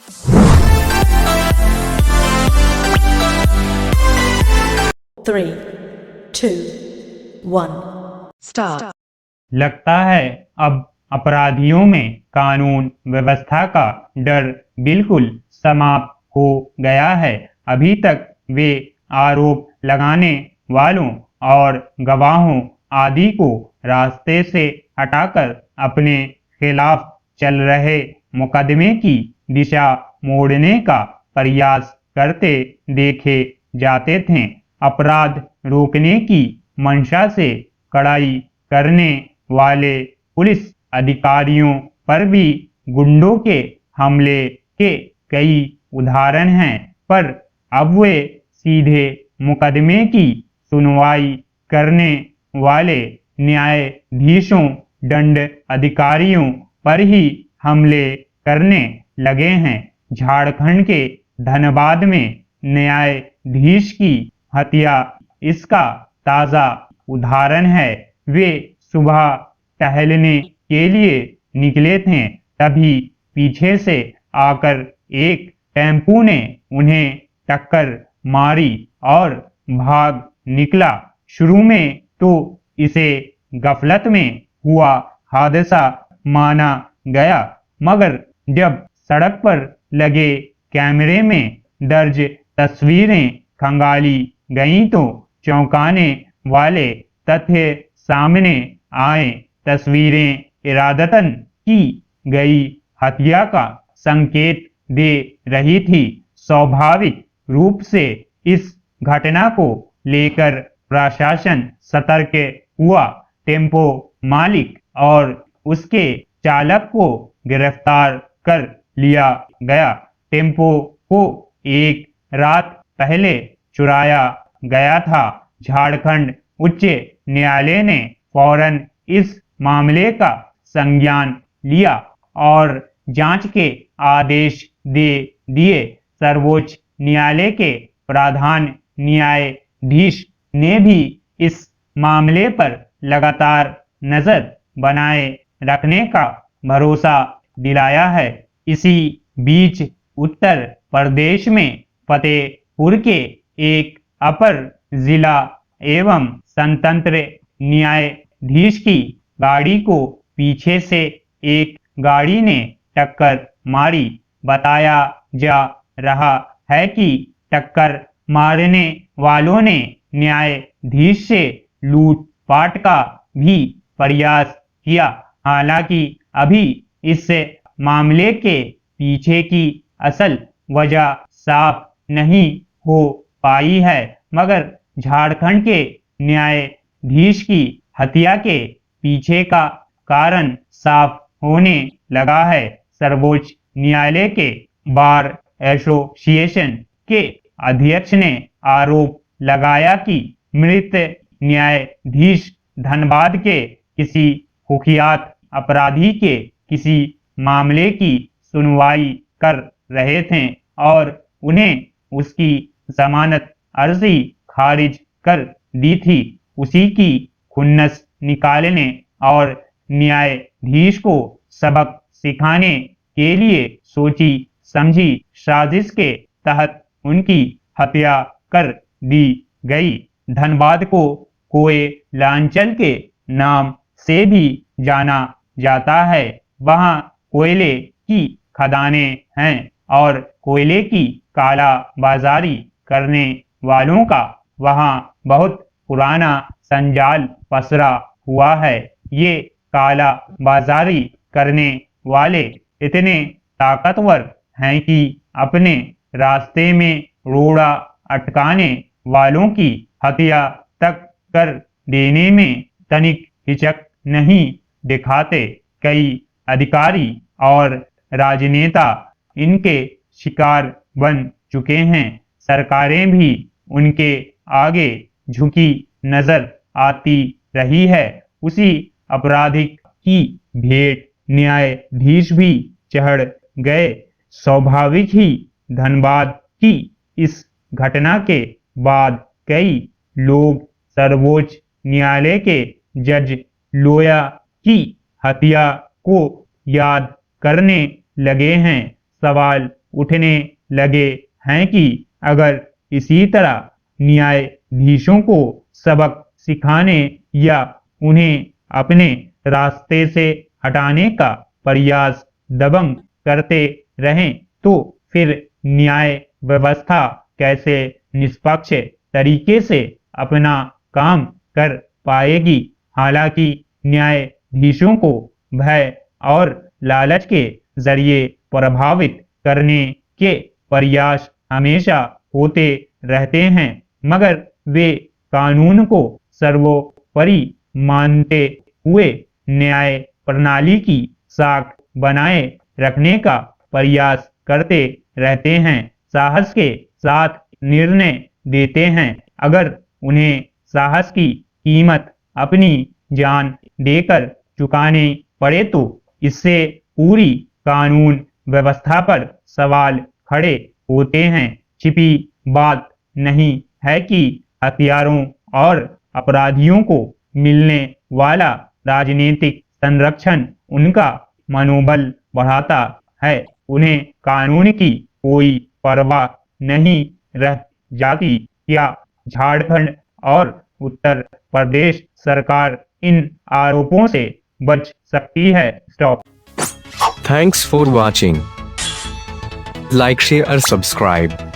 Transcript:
3, 2, 1 Start। लगता है अब अपराधियों में कानून व्यवस्था का डर बिल्कुल समाप्त हो गया है। अभी तक वे आरोप लगाने वालों और गवाहों आदि को रास्ते से हटाकर अपने खिलाफ चल रहे मुकदमे की दिशा मोड़ने का प्रयास करते देखे जाते थे। अपराध रोकने की मंशा से कड़ाई करने वाले पुलिस अधिकारियों पर भी गुंडों के हमले के कई उदाहरण हैं, पर अब वे सीधे मुकदमे की सुनवाई करने वाले न्यायाधीशों, दंड अधिकारियों पर ही हमले करने लगे हैं। झारखंड के धनबाद में न्यायाधीश की हत्या इसका ताजा उदाहरण है। वे सुबह टहलने के लिए निकले थे, तभी पीछे से आकर एक टेम्पू ने उन्हें टक्कर मारी और भाग निकला। शुरू में तो इसे गफलत में हुआ हादसा माना गया, मगर जब सड़क पर लगे कैमरे में दर्ज तस्वीरें खंगाली गईं तो चौंकाने वाले तथ्य सामने आए। तस्वीरें इरादतन की गई हत्या का संकेत दे रही थी। स्वाभाविक रूप से इस घटना को लेकर प्रशासन सतर्क हुआ। टेम्पो मालिक और उसके चालक को गिरफ्तार कर लिया गया। टेम्पो को एक रात पहले चुराया गया था। झारखंड उच्च न्यायालय ने फौरन इस मामले का संज्ञान लिया और जांच के आदेश दे दिए। सर्वोच्च न्यायालय के प्रधान न्यायाधीश ने भी इस मामले पर लगातार नजर बनाए रखने का भरोसा दिलाया है। इसी बीच उत्तर प्रदेश में फतेहपुर के एक अपर जिला एवं स्वतंत्र न्यायाधीश की गाड़ी को पीछे से एक गाड़ी ने टक्कर मारी। बताया जा रहा है कि टक्कर मारने वालों ने न्यायाधीश से लूटपाट का भी प्रयास किया। हालांकि अभी इस मामले के पीछे की असल वजह साफ नहीं हो पाई है, मगर झारखंड के न्यायाधीश की हत्या के पीछे का कारण साफ होने लगा है। सर्वोच्च न्यायालय के बार एसोसिएशन के अध्यक्ष ने आरोप लगाया कि मृत न्यायाधीश धनबाद के किसी कुख्यात अपराधी के किसी मामले की सुनवाई कर रहे थे और उन्हें उसकी जमानत अर्जी खारिज कर दी थी। उसी की खुन्नस निकालने और न्यायाधीश को सबक सिखाने के लिए सोची समझी साजिश के तहत उनकी हत्या कर दी गई। धनबाद को कोयलांचल के नाम से भी जाना जाता है। वहां कोयले की खदानें हैं और कोयले की काला बाजारी करने वालों का वहां बहुत पुराना संजाल पसरा हुआ है। ये काला बाजारी करने वाले इतने ताकतवर हैं कि अपने रास्ते में रोड़ा अटकाने वालों की हत्या तक कर देने में तनिक हिचक नहीं दिखाते। कई अधिकारी और राजनेता इनके शिकार बन चुके हैं। सरकारें भी उनके आगे झुकी नजर आती रही है। उसी आपराधिक की भेंट न्यायाधीश भी चढ़ गए। स्वाभाविक ही धनबाद की इस घटना के बाद कई लोग सर्वोच्च न्यायालय के जज लोया की हत्या को याद करने लगे हैं। सवाल उठने लगे हैं कि अगर इसी तरह न्यायाधीशों को सबक सिखाने या उन्हें अपने रास्ते से हटाने का प्रयास दबंग करते रहें तो फिर न्याय व्यवस्था कैसे निष्पक्ष तरीके से अपना काम कर पाएगी। हालांकि न्यायाधीशों को भय और लालच के जरिए प्रभावित करने के प्रयास हमेशा होते रहते हैं, मगर वे कानून को सर्वोपरि मानते हुए न्याय प्रणाली की साख बनाए रखने का प्रयास करते रहते हैं, साहस के साथ निर्णय देते हैं। अगर उन्हें साहस की कीमत अपनी जान देकर चुकानी पड़े तो इससे पूरी कानून व्यवस्था पर सवाल खड़े होते हैं। छिपी बात नहीं है कि हत्यारों और अपराधियों को मिलने वाला राजनीतिक संरक्षण उनका मनोबल बढ़ाता है। उन्हें कानून की कोई परवाह नहीं रह जाती। क्या झारखंड और उत्तर प्रदेश सरकार इन आरोपों से बच सकती है? Stop. Thanks for watching. Like, share, or subscribe.